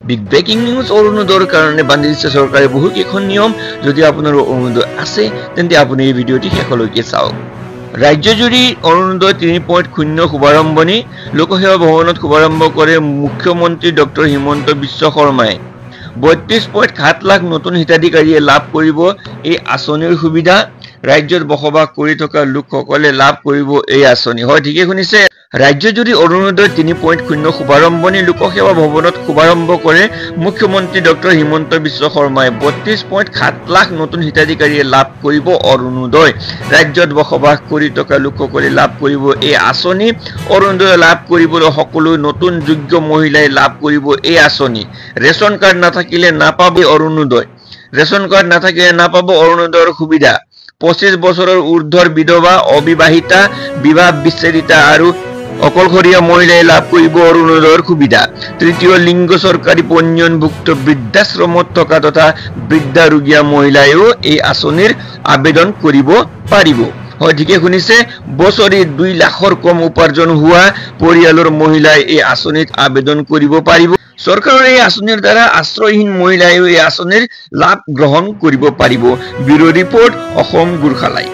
Big breaking news অৰুণোদয়ৰ কাৰণে বান্ধি দিছে চৰকাৰে বহুকেইখন নিয়ম। যদি আপোনাৰ অৰুণোদয় আছে তেন্তে আপুনি এই ভিডিঅ'টি শেষলৈকে চাওক। ৰাজ্যজুৰি অৰুণোদয় 3.0 শুভাৰম্ভণি। লোকসেৱা ভৱনত শুভাৰম্ভ কৰে মুখ্যমন্ত্ৰী ডক্টৰ হিমন্ত বিশ্ব শৰ্মাই। 32.7 লাখ নতুন হিতাধিকাৰীয়ে লাভ কৰিব এই আঁচনিৰ সুবিধা। ৰাজ্যত বসবাস কৰি থকা লোকসকলে লাভ কৰিব এই আঁচনি। হয়, ঠিকে শুনিছে। ৰাজ্যজুৰি অৰুণোদয় 3.0 শুভাৰম্ভণি লোকসেৱা ভৱনত শুভাৰম্ভ কৰে মুখ্যমন্ত্ৰী ডক্টৰ হিমন্ত বিশ্ব শৰ্মাই। 32.7 লাখ নতুন হিতাধিকাৰীয়ে লাভ কৰিব অৰুণোদয়। ৰাজ্যত বসবাস কৰি থকা লোকসকলে লাভ কৰিব এই আঁচনি। অৰুণোদয় লাভ কৰিবলৈ সকলো নতুন যোগ্য মহিলাই লাভ কৰিব এই আঁচনি। ৰেচন কাৰ্ড নাথাকিলে নাপাব অৰুণোদয়। ৰেচন কাৰ্ড নাথাকিলে নাপাব অৰুণোদয়ৰ সুবিধা। 25 বছৰৰ ঊৰ্ধ্বৰ বিধৱা, অবিবাহিতা, বিবাহ বিচ্ছেদিতা আৰু অকলশৰীয়া মহিলাই লাভ কৰিব অৰুণোদয়ৰ সুবিধা। তৃতীয় লিংগ চৰকাৰী পঞ্জীয়নভুক্ত বৃদ্ধাশ্ৰমত থকা তথা বৃদ্ধা ৰোগীয়া মহিলাইও এই আঁচনিৰ আবেদন কৰিব পাৰিব। হয়, ঠিকে শুনিছে। বছৰি 2 লাখৰ কম উপাৰ্জন হোৱা পৰিয়ালৰ মহিলাই এই আঁচনিত আবেদন কৰিব পাৰিব। চৰকাৰৰ এই আঁচনিৰ দ্বাৰা আশ্ৰয়হীন মহিলাইও এই আঁচনিৰ লাভ গ্ৰহণ কৰিব পাৰিব। Bureau report, Assam গোৰ্খালাইট।